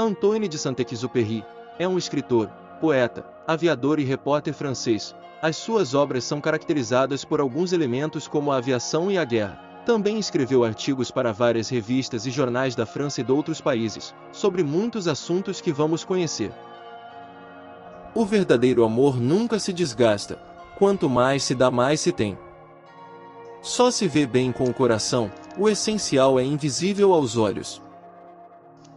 Antoine de Saint-Exupéry é um escritor, poeta, aviador e repórter francês. As suas obras são caracterizadas por alguns elementos como a aviação e a guerra. Também escreveu artigos para várias revistas e jornais da França e de outros países, sobre muitos assuntos que vamos conhecer. O verdadeiro amor nunca se desgasta. Quanto mais se dá, mais se tem. Só se vê bem com o coração, o essencial é invisível aos olhos.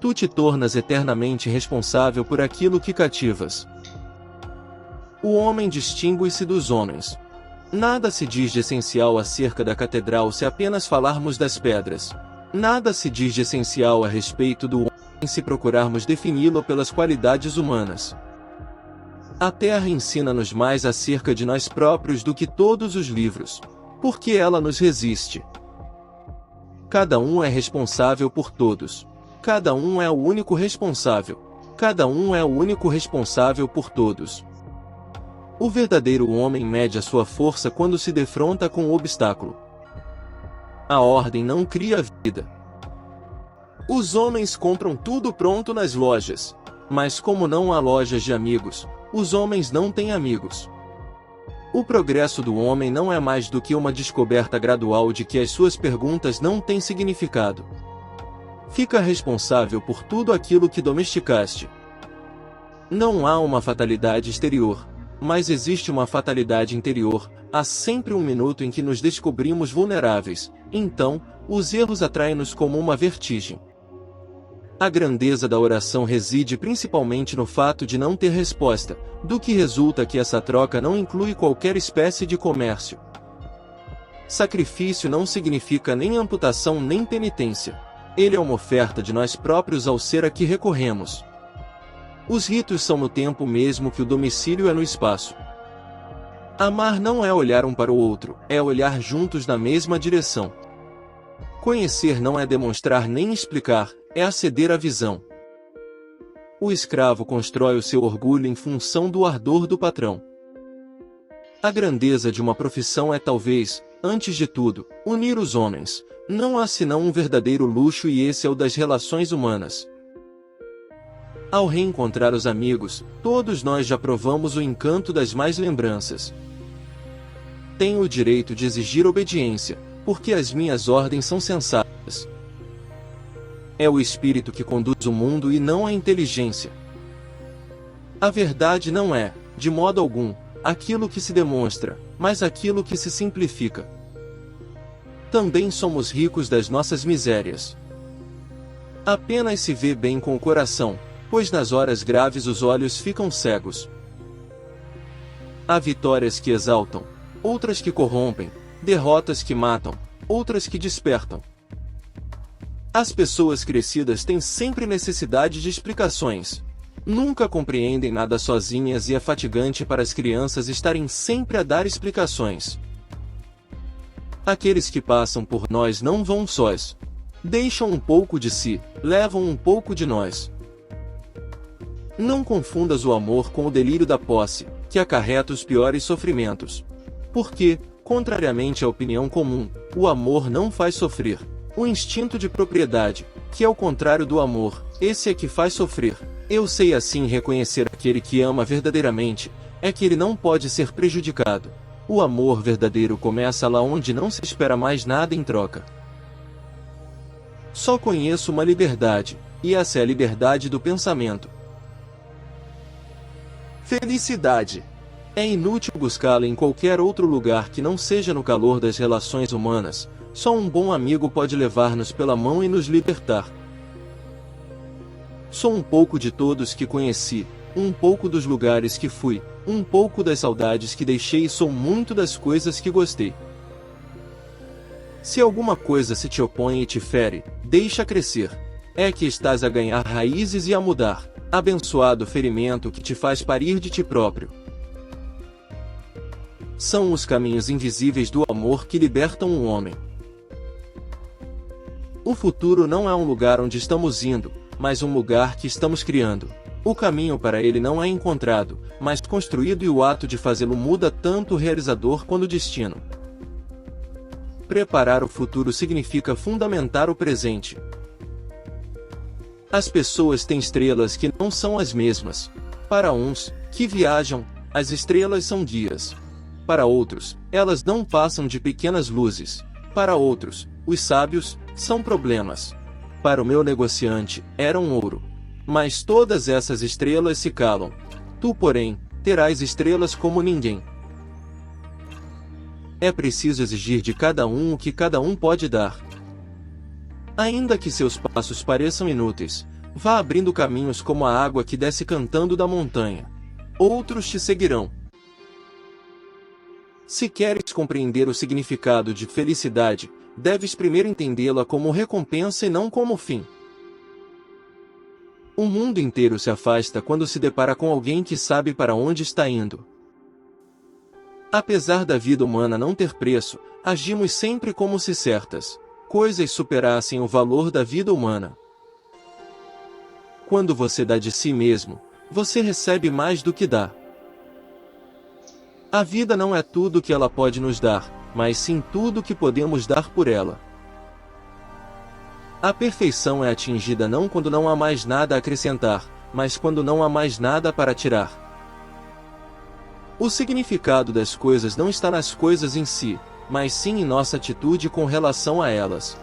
Tu te tornas eternamente responsável por aquilo que cativas. O homem distingue-se dos homens. Nada se diz de essencial acerca da catedral se apenas falarmos das pedras. Nada se diz de essencial a respeito do homem se procurarmos defini-lo pelas qualidades humanas. A Terra ensina-nos mais acerca de nós próprios do que todos os livros, porque ela nos resiste. Cada um é responsável por todos. Cada um é o único responsável. Cada um é o único responsável por todos. O verdadeiro homem mede a sua força quando se defronta com o obstáculo. A ordem não cria vida. Os homens compram tudo pronto nas lojas, mas como não há lojas de amigos, os homens não têm amigos. O progresso do homem não é mais do que uma descoberta gradual de que as suas perguntas não têm significado. Fica responsável por tudo aquilo que domesticaste. Não há uma fatalidade exterior, mas existe uma fatalidade interior. Há sempre um minuto em que nos descobrimos vulneráveis, então, os erros atraem-nos como uma vertigem. A grandeza da oração reside principalmente no fato de não ter resposta, do que resulta que essa troca não inclui qualquer espécie de comércio. Sacrifício não significa nem amputação nem penitência. Ele é uma oferta de nós próprios ao ser a que recorremos. Os ritos são no tempo mesmo que o domicílio é no espaço. Amar não é olhar um para o outro, é olhar juntos na mesma direção. Conhecer não é demonstrar nem explicar, é aceder à visão. O escravo constrói o seu orgulho em função do ardor do patrão. A grandeza de uma profissão é talvez, antes de tudo, unir os homens. Não há senão um verdadeiro luxo e esse é o das relações humanas. Ao reencontrar os amigos, todos nós já provamos o encanto das mais lembranças. Tenho o direito de exigir obediência, porque as minhas ordens são sensatas. É o espírito que conduz o mundo e não a inteligência. A verdade não é, de modo algum, aquilo que se demonstra, mas aquilo que se simplifica. Também somos ricos das nossas misérias. Apenas se vê bem com o coração, pois nas horas graves os olhos ficam cegos. Há vitórias que exaltam, outras que corrompem, derrotas que matam, outras que despertam. As pessoas crescidas têm sempre necessidade de explicações. Nunca compreendem nada sozinhas e é fatigante para as crianças estarem sempre a dar explicações. Aqueles que passam por nós não vão sós. Deixam um pouco de si, levam um pouco de nós. Não confundas o amor com o delírio da posse, que acarreta os piores sofrimentos. Porque, contrariamente à opinião comum, o amor não faz sofrer. O instinto de propriedade, que é o contrário do amor, esse é que faz sofrer. Eu sei assim reconhecer aquele que ama verdadeiramente, é que ele não pode ser prejudicado. O amor verdadeiro começa lá onde não se espera mais nada em troca. Só conheço uma liberdade, e essa é a liberdade do pensamento. Felicidade. É inútil buscá-la em qualquer outro lugar que não seja no calor das relações humanas. Só um bom amigo pode levar-nos pela mão e nos libertar. Sou um pouco de todos que conheci, um pouco dos lugares que fui, um pouco das saudades que deixei e sou muito das coisas que gostei. Se alguma coisa se te opõe e te fere, deixa crescer. É que estás a ganhar raízes e a mudar. Abençoado ferimento que te faz parir de ti próprio. São os caminhos invisíveis do amor que libertam o homem. O futuro não é um lugar onde estamos indo, mas um lugar que estamos criando. O caminho para ele não é encontrado, mas construído e o ato de fazê-lo muda tanto o realizador quanto o destino. Preparar o futuro significa fundamentar o presente. As pessoas têm estrelas que não são as mesmas. Para uns, que viajam, as estrelas são dias. Para outros, elas não passam de pequenas luzes. Para outros, os sábios, são problemas. Para o meu negociante, eram ouro. Mas todas essas estrelas se calam. Tu, porém, terás estrelas como ninguém. É preciso exigir de cada um o que cada um pode dar. Ainda que seus passos pareçam inúteis, vá abrindo caminhos como a água que desce cantando da montanha. Outros te seguirão. Se queres compreender o significado de felicidade, deves primeiro entendê-la como recompensa e não como fim. O mundo inteiro se afasta quando se depara com alguém que sabe para onde está indo. Apesar da vida humana não ter preço, agimos sempre como se certas coisas superassem o valor da vida humana. Quando você dá de si mesmo, você recebe mais do que dá. A vida não é tudo o que ela pode nos dar, mas sim tudo o que podemos dar por ela. A perfeição é atingida não quando não há mais nada a acrescentar, mas quando não há mais nada para tirar. O significado das coisas não está nas coisas em si, mas sim em nossa atitude com relação a elas.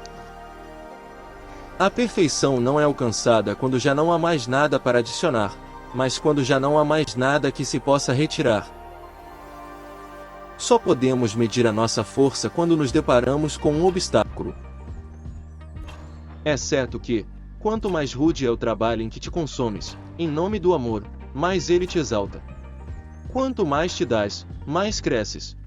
A perfeição não é alcançada quando já não há mais nada para adicionar, mas quando já não há mais nada que se possa retirar. Só podemos medir a nossa força quando nos deparamos com um obstáculo. É certo que, quanto mais rude é o trabalho em que te consumes, em nome do amor, mais ele te exalta. Quanto mais te dás, mais cresces.